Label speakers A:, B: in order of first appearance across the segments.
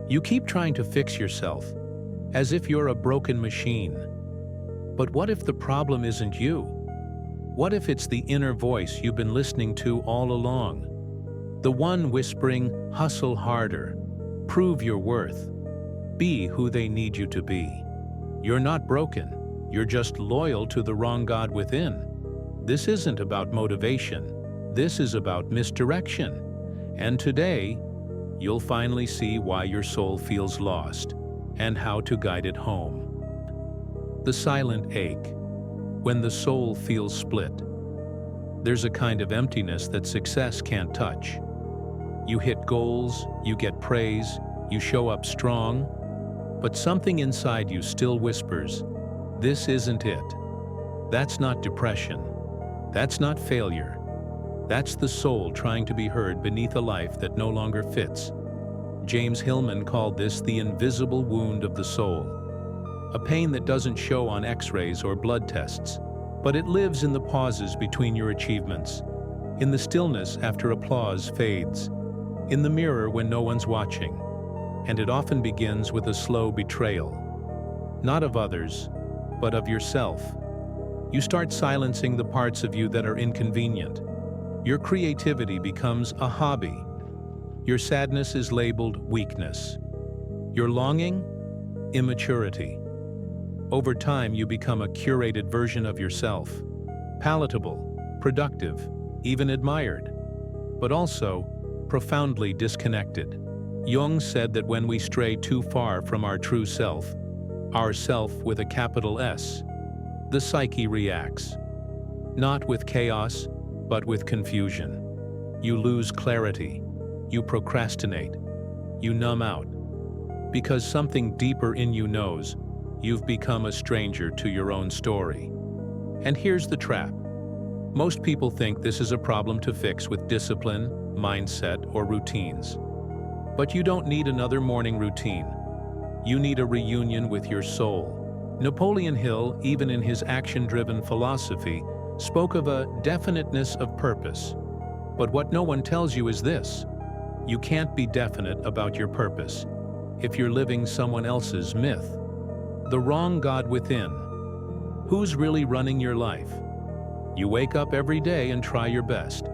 A: You keep trying to fix yourself, as if you're a broken machine. But what if the problem isn't you? What if it's the inner voice you've been listening to all along? The one whispering, hustle harder, prove your worth, be who they need you to be. You're not broken, you're just loyal to the wrong God within. This isn't about motivation, this is about misdirection. And today, you'll finally see why your soul feels lost and how to guide it home. The silent ache. When the soul feels split, there's a kind of emptiness that success can't touch. You hit goals, you get praise, you show up strong, but something inside you still whispers, "This isn't it." That's not depression. That's not failure. That's the soul trying to be heard beneath a life that no longer fits. James Hillman called this the invisible wound of the soul, a pain that doesn't show on X-rays or blood tests, but it lives in the pauses between your achievements, in the stillness after applause fades, in the mirror when no one's watching, and it often begins with a slow betrayal, not of others, but of yourself. You start silencing the parts of you that are inconvenient. Your creativity becomes a hobby. Your sadness is labeled weakness. Your longing? Immaturity. Over time, you become a curated version of yourself, palatable, productive, even admired, but also profoundly disconnected. Jung said that when we stray too far from our true self, our self with a capital S, the psyche reacts, not with chaos, but with confusion. You lose clarity, you procrastinate, you numb out, because something deeper in you knows you've become a stranger to your own story. And here's the trap. Most people think this is a problem to fix with discipline, mindset, or routines. But you don't need another morning routine. You need a reunion with your soul. Napoleon Hill, even in his action-driven philosophy, spoke of a definiteness of purpose. But what no one tells you is this: you can't be definite about your purpose if you're living someone else's myth. The wrong God within. Who's really running your life? You wake up every day and try your best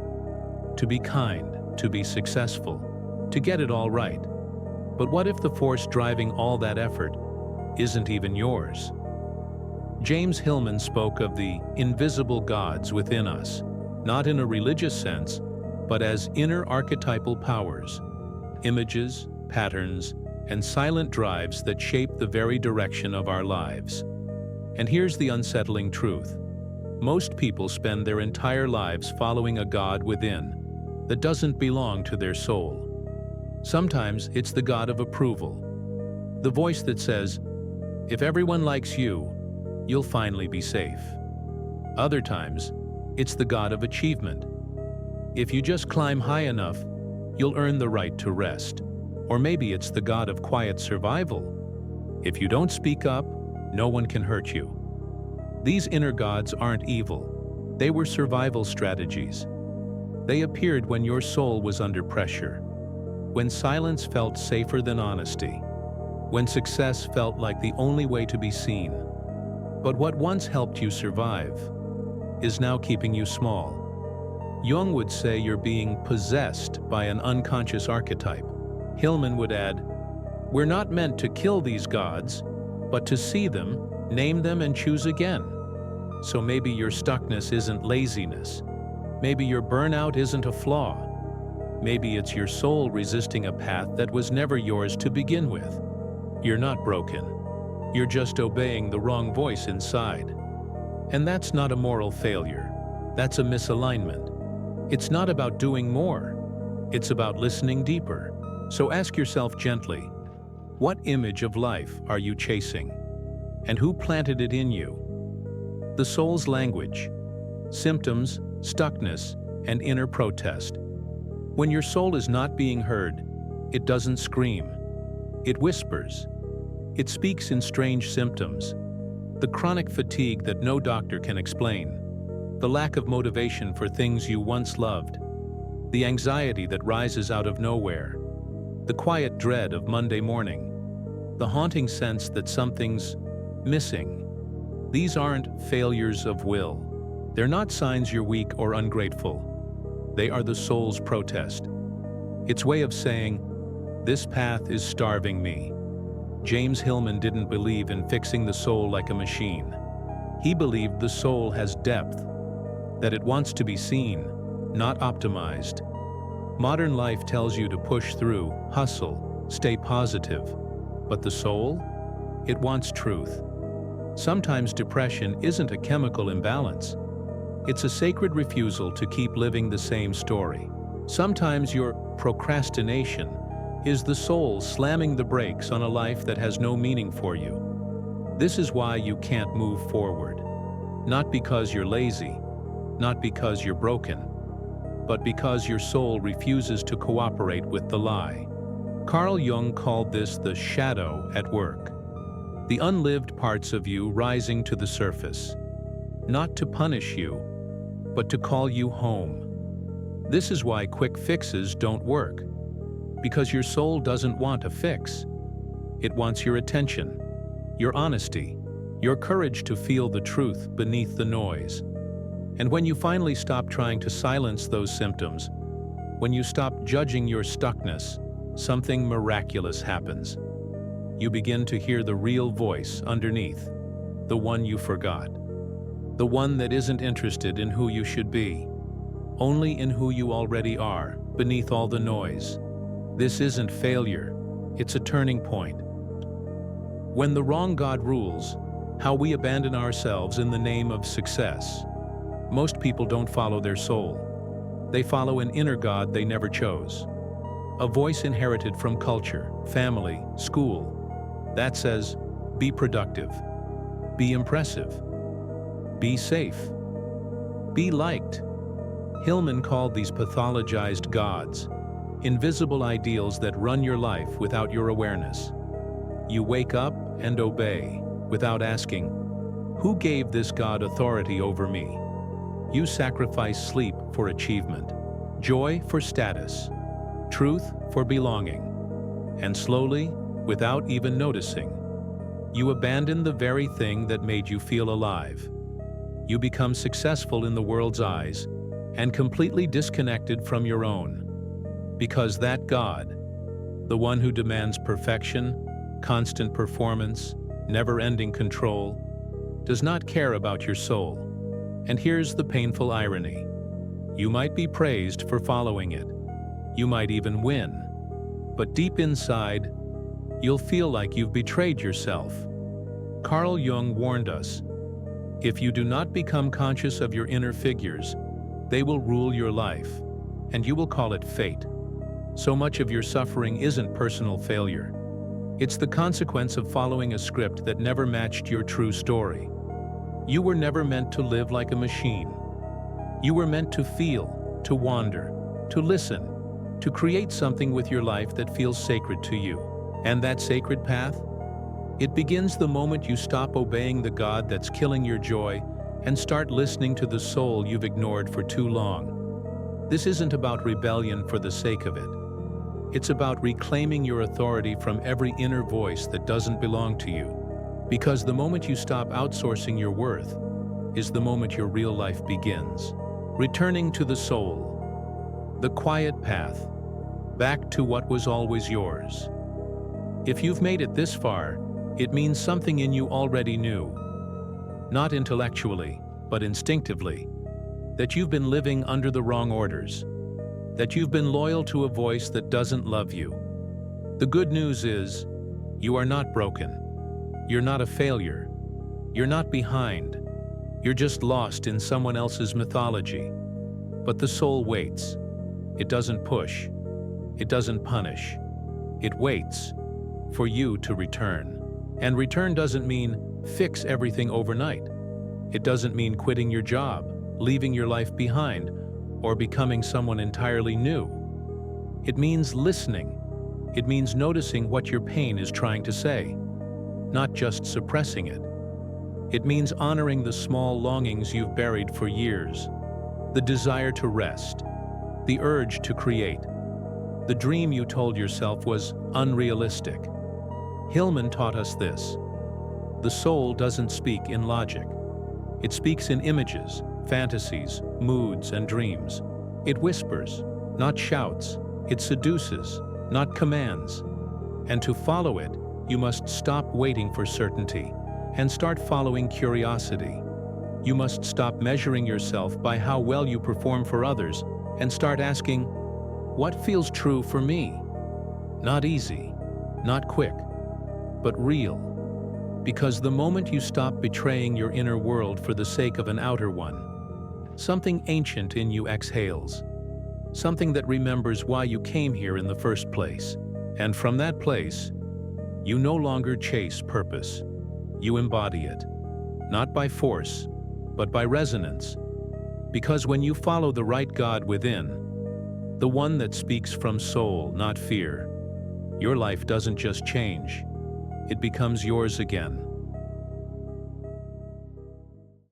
A: to be kind, to be successful, to get it all right. But what if the force driving all that effort isn't even yours? James Hillman spoke of the invisible gods within us, not in a religious sense, but as inner archetypal powers, images, patterns, and silent drives that shape the very direction of our lives. And here's the unsettling truth. Most people spend their entire lives following a God within that doesn't belong to their soul. Sometimes it's the God of approval, the voice that says, "If everyone likes you, you'll finally be safe." Other times, it's the God of achievement. If you just climb high enough, you'll earn the right to rest. Or maybe it's the God of quiet survival. If you don't speak up, no one can hurt you. These inner gods aren't evil. They were survival strategies. They appeared when your soul was under pressure, when silence felt safer than honesty, when success felt like the only way to be seen. But what once helped you survive is now keeping you small. Jung would say you're being possessed by an unconscious archetype. Hillman would add, "We're not meant to kill these gods, but to see them, name them, and choose again." So maybe your stuckness isn't laziness. Maybe your burnout isn't a flaw. Maybe it's your soul resisting a path that was never yours to begin with. You're not broken. You're just obeying the wrong voice inside. And that's not a moral failure. That's a misalignment. It's not about doing more. It's about listening deeper. So ask yourself gently, what image of life are you chasing? And who planted it in you? The soul's language, symptoms, stuckness, and inner protest. When your soul is not being heard, it doesn't scream. It whispers. It speaks in strange symptoms. The chronic fatigue that no doctor can explain. The lack of motivation for things you once loved. The anxiety that rises out of nowhere. the quiet dread of Monday morning, the haunting sense that something's missing. These aren't failures of will. They're not signs you're weak or ungrateful. They are the soul's protest. Its way of saying, "This path is starving me." James Hillman didn't believe in fixing the soul like a machine. He believed the soul has depth, that it wants to be seen, not optimized. Modern life tells you to push through, hustle, stay positive. But the soul? It wants truth. Sometimes depression isn't a chemical imbalance. It's a sacred refusal to keep living the same story. Sometimes your procrastination is the soul slamming the brakes on a life that has no meaning for you. This is why you can't move forward. Not because you're lazy, not because you're broken, but because your soul refuses to cooperate with the lie. Carl Jung called this the shadow at work. The unlived parts of you rising to the surface, not to punish you, but to call you home. This is why quick fixes don't work, because your soul doesn't want a fix. It wants your attention, your honesty, your courage to feel the truth beneath the noise. And when you finally stop trying to silence those symptoms, when you stop judging your stuckness, something miraculous happens. You begin to hear the real voice underneath, the one you forgot, the one that isn't interested in who you should be, only in who you already are, beneath all the noise. This isn't failure, it's a turning point. When the wrong God rules, how we abandon ourselves in the name of success. Most people don't follow their soul. They follow an inner God they never chose. A voice inherited from culture, family, school, that says, be productive, be impressive, be safe, be liked. Hillman called these pathologized gods, invisible ideals that run your life without your awareness. You wake up and obey, without asking, who gave this God authority over me? You sacrifice sleep for achievement, joy for status, truth for belonging. And slowly, without even noticing, you abandon the very thing that made you feel alive. You become successful in the world's eyes and completely disconnected from your own. Because that God, the one who demands perfection, constant performance, never-ending control, does not care about your soul. And here's the painful irony. You might be praised for following it. You might even win. But deep inside, you'll feel like you've betrayed yourself. Carl Jung warned us, if you do not become conscious of your inner figures, they will rule your life, and you will call it fate. So much of your suffering isn't personal failure. It's the consequence of following a script that never matched your true story. You were never meant to live like a machine. You were meant to feel, to wander, to listen, to create something with your life that feels sacred to you. And that sacred path? It begins the moment you stop obeying the God that's killing your joy and start listening to the soul you've ignored for too long. This isn't about rebellion for the sake of it. It's about reclaiming your authority from every inner voice that doesn't belong to you. Because the moment you stop outsourcing your worth is the moment your real life begins. Returning to the soul, the quiet path, back to what was always yours. If you've made it this far, it means something in you already knew. Not intellectually, but instinctively. That you've been living under the wrong orders. That you've been loyal to a voice that doesn't love you. The good news is, you are not broken. You're not a failure. You're not behind. You're just lost in someone else's mythology. But the soul waits. It doesn't push. It doesn't punish. It waits for you to return. And return doesn't mean fix everything overnight. It doesn't mean quitting your job, leaving your life behind, or becoming someone entirely new. It means listening. It means noticing what your pain is trying to say, not just suppressing it. It means honoring the small longings you've buried for years, the desire to rest, the urge to create, The dream you told yourself was unrealistic. Hillman taught us this. The soul doesn't speak in logic. It speaks in images, fantasies, moods, and dreams. It whispers, not shouts. It seduces, not commands. And to follow it, you must stop waiting for certainty and start following curiosity. You must stop measuring yourself by how well you perform for others and start asking, what feels true for me? Not easy, not quick, but real. Because the moment you stop betraying your inner world for the sake of an outer one, something ancient in you exhales, something that remembers why you came here in the first place. And from that place, you no longer chase purpose. You embody it, not by force, but by resonance. Because when you follow the right God within, the one that speaks from soul, not fear, your life doesn't just change, it becomes yours again.